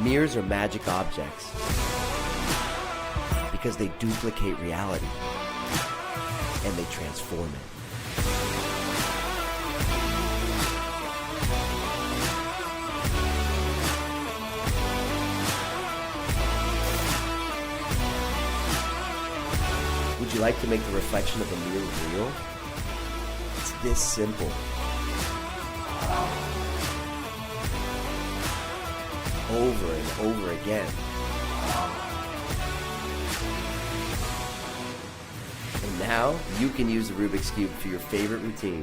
Mirrors are magic objects because they duplicate reality and they transform it. Would you like to make the reflection of a mirror real? It's this simple. Over and over again. And now you can use the Rubik's Cube for your favorite routine.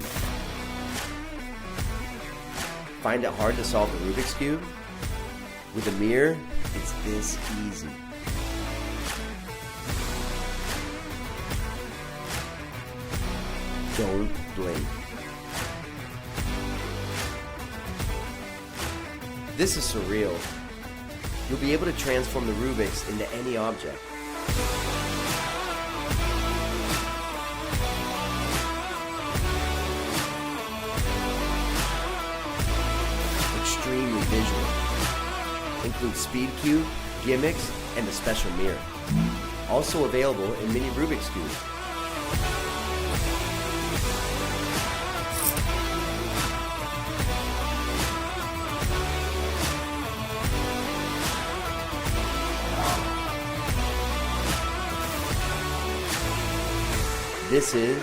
Find it hard to solve the Rubik's Cube? With a mirror, it's this easy. Don't blink. This is surreal. You'll be able to transform the Rubik's into any object. Extremely visual. Includes speed cube, gimmicks, and a special mirror. Also available in mini Rubik's Cube. This is